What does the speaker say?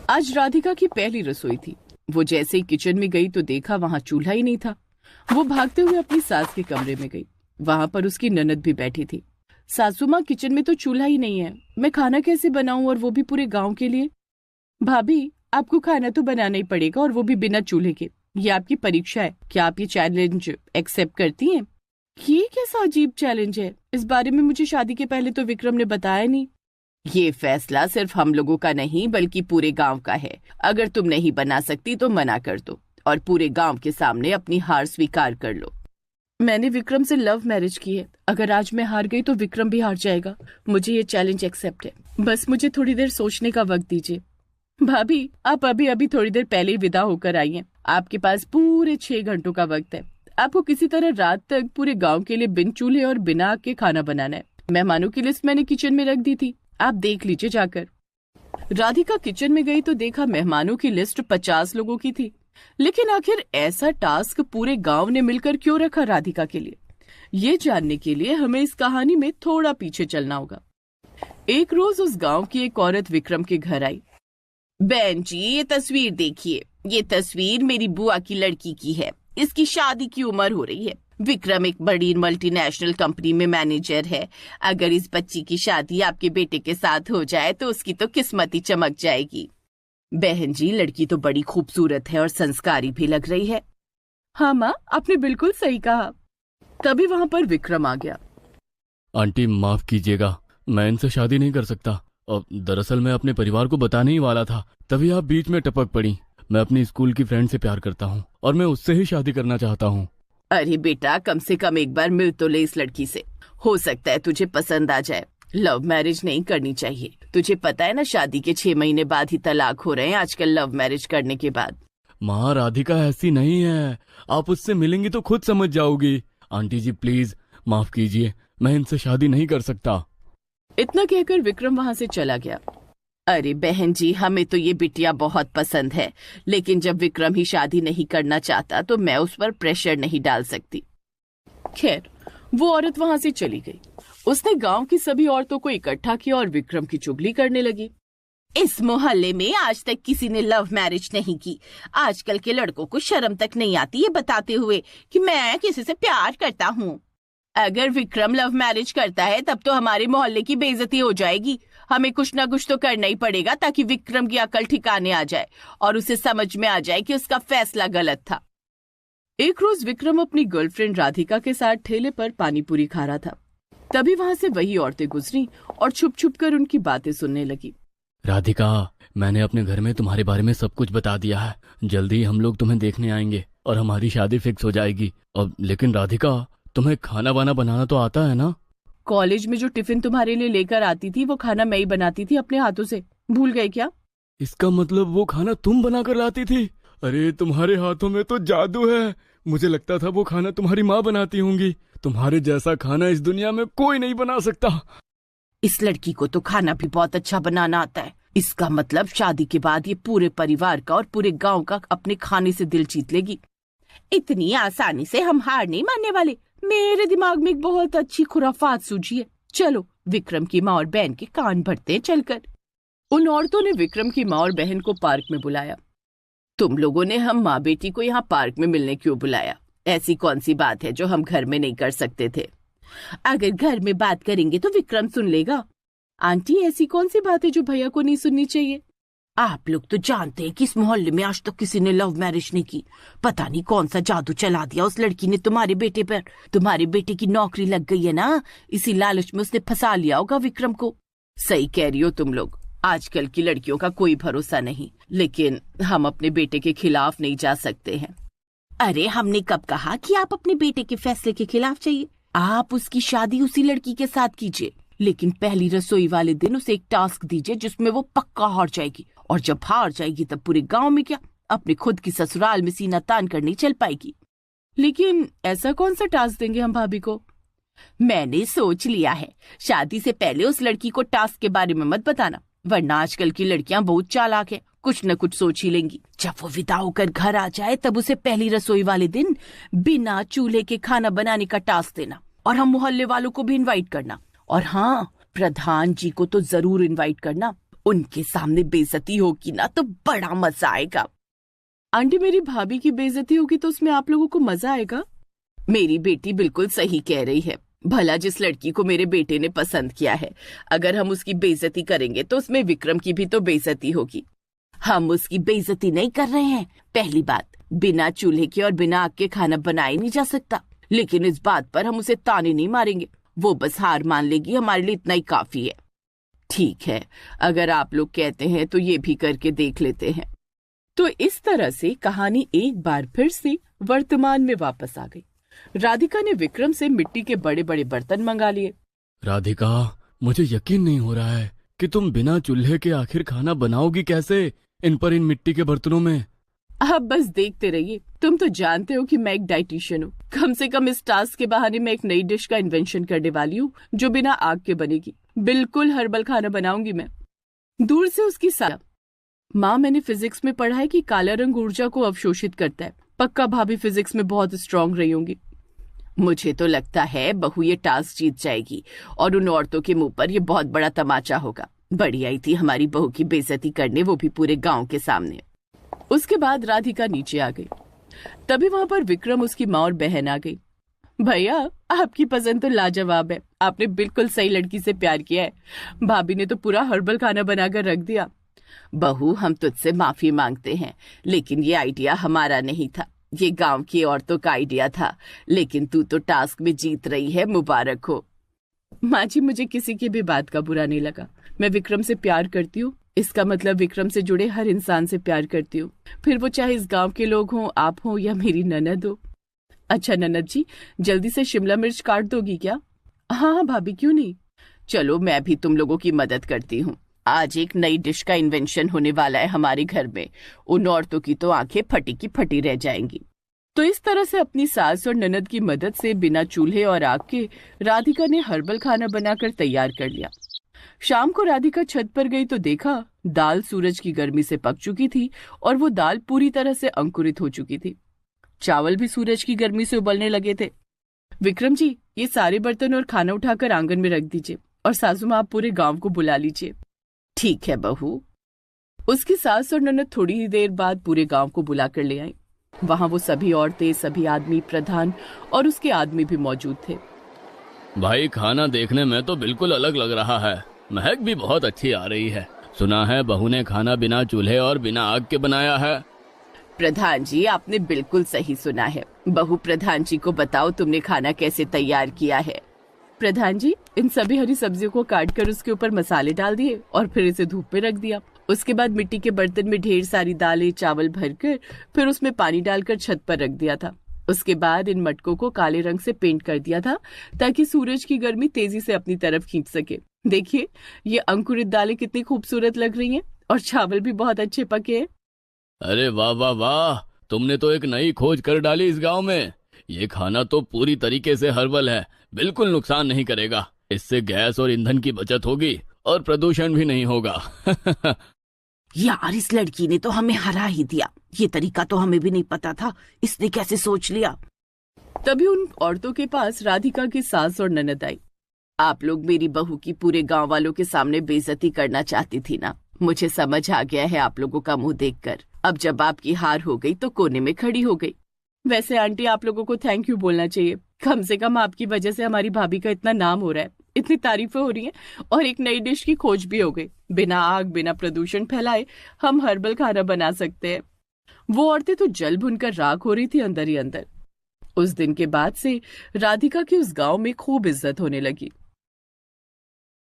आज राधिका की पहली रसोई थी। वो जैसे ही किचन में गई तो देखा वहां चूल्हा ही नहीं था। वो भागते हुए अपनी सास के कमरे में गई। वहां पर उसकी ननद भी बैठी थी। सासू माँ, किचन में तो चूल्हा ही नहीं है, मैं खाना कैसे बनाऊं, और वो भी पूरे गांव के लिए। भाभी, आपको खाना तो बनाना ही पड़ेगा, और वो भी बिना चूल्हे के। ये आपकी परीक्षा है, क्या आप ये चैलेंज एक्सेप्ट करती हैं? ये कैसा अजीब चैलेंज है? इस बारे में मुझे शादी के पहले तो विक्रम ने बताया नहीं। ये फैसला सिर्फ हम लोगों का नहीं बल्कि पूरे गांव का है। अगर तुम नहीं बना सकती तो मना कर दो और पूरे गांव के सामने अपनी हार स्वीकार कर लो। मैंने विक्रम से लव मैरिज की है। अगर आज मैं हार गई तो विक्रम भी हार जाएगा। मुझे ये चैलेंज एक्सेप्ट है। बस मुझे थोड़ी देर सोचने का वक्त दीजिए। भाभी, आप अभी अभी थोड़ी देर पहले ही विदा होकर आई हैं। आपके पास पूरे 6 घंटों का वक्त है। आपको किसी तरह रात तक पूरे गांव के लिए बिन चूल्हे और बिना आग के खाना बनाना है। मेहमानों की लिस्ट मैंने किचन में रख दी थी, आप देख लीजिए जाकर। राधिका किचन में गई तो देखा मेहमानों की लिस्ट 50 लोगों की थी। लेकिन आखिर ऐसा टास्क पूरे गांव ने मिलकर क्यों रखा राधिका के लिए? ये जानने के लिए हमें इस कहानी में थोड़ा पीछे चलना होगा। एक रोज उस गांव की एक औरत विक्रम के घर आई। बहन जी, ये तस्वीर देखिए। ये तस्वीर मेरी बुआ की लड़की की है। इसकी शादी की उम्र हो रही है। विक्रम एक बड़ी मल्टीनेशनल कंपनी में मैनेजर है। अगर इस बच्ची की शादी आपके बेटे के साथ हो जाए तो उसकी तो किस्मत ही चमक जाएगी। बहन जी, लड़की तो बड़ी खूबसूरत है और संस्कारी भी लग रही है। हाँ माँ, आपने बिल्कुल सही कहा। तभी वहाँ पर विक्रम आ गया। आंटी माफ कीजिएगा, मैं इनसे शादी नहीं कर सकता। और दरअसल मैं अपने परिवार को बताने ही वाला था, तभी आप बीच में टपक पड़ी। मैं अपनी स्कूल की फ्रेंड से प्यार करता हूँ और मैं उससे ही शादी करना चाहता हूँ। अरे बेटा, कम से कम एक बार मिल तो ले इस लड़की से। हो सकता है तुझे पसंद आ जाए। लव मैरिज नहीं करनी चाहिए। तुझे पता है ना, शादी के 6 महीने बाद ही तलाक हो रहे हैं आजकल लव मैरिज करने के बाद। माँ, राधिका ऐसी नहीं है। आप उससे मिलेंगी तो खुद समझ जाओगी। आंटी जी प्लीज माफ कीजिए, मैं इनसे शादी नहीं कर सकता। इतना कहकर विक्रम वहां से चला गया। अरे बहन जी, हमें तो ये बिटिया बहुत पसंद है, लेकिन जब विक्रम ही शादी नहीं करना चाहता तो मैं उस पर प्रेशर नहीं डाल सकती। खैर, वो औरत वहां से चली गई। उसने गांव की सभी औरतों को इकट्ठा किया और विक्रम की चुगली करने लगी। इस मोहल्ले में आज तक किसी ने लव मैरिज नहीं की। आजकल के लड़कों को शर्म तक नहीं आती ये बताते हुए कि मैं किसी से प्यार करता हूँ। अगर विक्रम लव मैरिज करता है तब तो हमारे मोहल्ले की बेइज्जती हो जाएगी। हमें कुछ ना कुछ तो करना ही पड़ेगा ताकि विक्रम की अकल ठिकाने आ जाए और उसे समझ में आ जाए कि उसका फैसला गलत था। एक रोज विक्रम अपनी गर्लफ्रेंड राधिका के साथ ठेले पर पानी पूरी खा रहा था। तभी वहां से वही औरतें गुजरी और छुप छुप कर उनकी बातें सुनने लगी। राधिका, मैंने अपने घर में तुम्हारे बारे में सब कुछ बता दिया है। जल्दी हम लोग तुम्हें देखने आएंगे और हमारी शादी फिक्स हो जाएगी। और लेकिन राधिका, तुम्हें खाना वाना बनाना तो आता है ना? कॉलेज में जो टिफिन तुम्हारे लिए लेकर आती थी वो खाना मैं ही बनाती थी अपने हाथों से, भूल गए क्या? इसका मतलब वो खाना तुम बना कर लाती थी? अरे तुम्हारे हाथों में तो जादू है। मुझे लगता था वो खाना तुम्हारी माँ बनाती होंगी। तुम्हारे जैसा खाना इस दुनिया में कोई नहीं बना सकता। इस लड़की को तो खाना भी बहुत अच्छा बनाना आता है। इसका मतलब शादी के बाद ये पूरे परिवार का और पूरे गांव का अपने खाने से दिल जीत लेगी। इतनी आसानी से हम हार नहीं मानने वाले। मेरे दिमाग में एक बहुत अच्छी खुराफात सूझी है। चलो विक्रम की माँ और बहन के कान भरते हैं चलकर। उन औरतों ने विक्रम की माँ और बहन को पार्क में बुलाया। तुम लोगों ने हम माँ बेटी को यहाँ पार्क में मिलने क्यों बुलाया? ऐसी कौन सी बात है जो हम घर में नहीं कर सकते थे? अगर घर में बात करेंगे तो विक्रम सुन लेगा। आंटी, ऐसी कौन सी बात है जो भैया को नहीं सुननी चाहिए? आप लोग तो जानते हैं कि इस मोहल्ले में आज तक किसी ने लव मैरिज नहीं की। पता नहीं कौन सा जादू चला दिया उस लड़की ने तुम्हारे बेटे पर। तुम्हारे बेटे की नौकरी लग गई है ना, इसी लालच में उसने फंसा लिया होगा विक्रम को। सही कह रही हो तुम लोग, आजकल की लड़कियों का कोई भरोसा नहीं। लेकिन हम अपने बेटे के खिलाफ नहीं जा सकते हैं। अरे हमने कब कहा कि आप अपने बेटे के फैसले के खिलाफ चाहिए? आप उसकी शादी उसी लड़की के साथ कीजिए, लेकिन पहली रसोई वाले दिन उसे एक टास्क दीजिए जिसमें वो पक्का हार जाएगी। और जब हार जाएगी तब पूरे गांव में क्या, अपने खुद की ससुराल में सीना तान कर नहीं चल पाएगी। लेकिन ऐसा कौन सा टास्क देंगे हम भाभी को? मैंने सोच लिया है। शादी से पहले उस लड़की को टास्क के बारे में मत बताना, वरना आजकल की लड़कियां बहुत चालाक है, कुछ न कुछ सोच ही लेंगी। जब वो विदा होकर घर आ जाए तब उसे पहली रसोई वाले दिन बिना चूल्हे के खाना बनाने का टास्क देना और हम मोहल्ले वालों को भी इनवाइट करना। और हाँ, प्रधान जी को तो जरूर इनवाइट करना। उनके सामने बेइज्जती होगी ना तो बड़ा मजा आएगा। आंटी, मेरी भाभी की बेइज्जती होगी तो उसमें आप लोगों को मजा आएगा? मेरी बेटी बिल्कुल सही कह रही है। भला जिस लड़की को मेरे बेटे ने पसंद किया है, अगर हम उसकी बेइज्जती करेंगे तो उसमें विक्रम की भी तो बेइज्जती होगी। हम उसकी बेइज्जती नहीं कर रहे हैं। पहली बात, बिना चूल्हे के और बिना आग के खाना बनाया नहीं जा सकता, लेकिन इस बात पर हम उसे ताने नहीं मारेंगे। वो बस हार मान लेगी, हमारे लिए इतना ही काफी है। ठीक है, अगर आप लोग कहते हैं तो ये भी करके देख लेते हैं। तो इस तरह से कहानी एक बार फिर से वर्तमान में वापस आ गई। राधिका ने विक्रम से मिट्टी के बड़े बड़े बर्तन मंगा लिए। राधिका, मुझे यकीन नहीं हो रहा है कि तुम बिना चूल्हे के आखिर खाना बनाओगी कैसे इन मिट्टी के बर्तनों में। आप बस देखते रहिए। तुम तो जानते हो कि मैं एक डाइटिशियन हूँ। कम से कम इस टास्क के बहाने मैं एक नई डिश का इन्वेंशन करने वाली हूँ जो बिना आग के बनेगी। बिल्कुल हर्बल खाना बनाऊंगी मैं। दूर से उसकी साला, माँ, मैंने फिजिक्स में पढ़ा है कि काला रंग ऊर्जा को अवशोषित करता है। पक्का भाभी फिजिक्स में बहुत स्ट्रांग रही होंगी। मुझे तो लगता है बहू ये टास्क जीत जाएगी और उन औरतों के मुंह पर ये बहुत बड़ा तमाचा होगा। बड़ी आई थी हमारी बहू की बेइज्जती करने, वो भी पूरे गांव के सामने। उसके बाद राधिका नीचे आ गई। तभी वहां पर विक्रम, उसकी माँ और बहन आ गई। भैया, आपकी पसंद तो लाजवाब है। आपने बिल्कुल सही लड़की से प्यार किया है। भाभी ने तो पूरा हर्बल खाना बनाकर रख दिया। बहू, हम तुझसे माफी मांगते हैं, लेकिन ये आइडिया हमारा नहीं था। ये गांव की औरतों का आइडिया था, लेकिन तू तो टास्क में जीत रही है। मुबारक हो। माँ जी, मुझे किसी की भी बात का बुरा नहीं लगा। मैं विक्रम से प्यार करती हूँ। इसका मतलब विक्रम से जुड़े हर इंसान से प्यार करती हूँ, फिर वो चाहे इस गांव के लोग हों, आप हो या मेरी ननद हो। अच्छा ननद जी, जल्दी से शिमला मिर्च काट दोगी क्या? हाँ हाँ भाभी, क्यों नहीं। चलो, मैं भी तुम लोगों की मदद करती हूँ। आज एक नई डिश का इन्वेंशन होने वाला है हमारे घर में। उन औरतों की तो आंखें फटी की फटी रह जाएंगी। तो इस तरह से अपनी सास और ननद की मदद से बिना चूल्हे और आग के राधिका ने हर्बल खाना बनाकर तैयार कर लिया। शाम को राधिका छत पर गई तो देखा दाल सूरज की गर्मी से पक चुकी थी और वो दाल पूरी तरह से अंकुरित हो चुकी थी। चावल भी सूरज की गर्मी से उबलने लगे थे। विक्रम जी, ये सारे बर्तन और खाना उठाकर आंगन में रख दीजिए और सासू माँ, आप पूरे गांव को बुला लीजिए। ठीक है बहू। उसकी सास और ननद थोड़ी ही देर बाद पूरे गांव को बुलाकर ले आई। वहां वो सभी औरतें, सभी आदमी, प्रधान और उसके आदमी भी मौजूद थे। भाई, खाना देखने में तो बिल्कुल अलग लग रहा है। महक भी बहुत अच्छी आ रही है। सुना है बहू ने खाना बिना चूल्हे और बिना आग के बनाया है। प्रधान जी, आपने बिल्कुल सही सुना है। बहू, प्रधान जी को बताओ तुमने खाना कैसे तैयार किया है। प्रधान जी, इन सभी हरी सब्जियों को काटकर उसके ऊपर मसाले डाल दिए और फिर इसे धूप में रख दिया। उसके बाद मिट्टी के बर्तन में ढेर सारी दालें, चावल भरकर फिर उसमें पानी डालकर छत पर रख दिया था। उसके बाद इन मटकों को काले रंग से पेंट कर दिया था ताकि सूरज की गर्मी तेजी से अपनी तरफ खींच सके। देखिए, ये अंकुरित दालें कितनी खूबसूरत लग रही हैं और चावल भी बहुत अच्छे पके हैं। अरे वाह वाह वाह, तुमने तो एक नई खोज कर डाली इस गांव में। ये खाना तो पूरी तरीके से हर्बल है, बिल्कुल नुकसान नहीं करेगा। इससे गैस और ईंधन की बचत होगी और प्रदूषण भी नहीं होगा। यार, इस लड़की ने तो हमें हरा ही दिया। ये तरीका तो हमें भी नहीं पता था, इसने कैसे सोच लिया। तभी उन औरतों के पास राधिका की सास और ननद आई। आप लोग मेरी बहू की पूरे गांव वालों के सामने बेइज्जती करना चाहती थी ना। मुझे समझ आ गया है आप लोगों का मुंह देखकर। अब जब आपकी हार हो गई तो कोने में खड़ी हो गई। वैसे आंटी, आप लोगों को थैंक यू बोलना चाहिए। कम से कम आपकी वजह से हमारी भाभी का इतना नाम हो रहा है, इतनी तारीफें हो रही हैं और एक नई डिश की खोज भी हो गई। बिना आग, बिना प्रदूषण फैलाए हम हर्बल खाना बना सकते हैं। वो औरतें तो जल भुनकर राख हो रही थी अंदर ही अंदर। उस दिन के बाद से राधिका की उस गांव में खूब इज्जत होने लगी।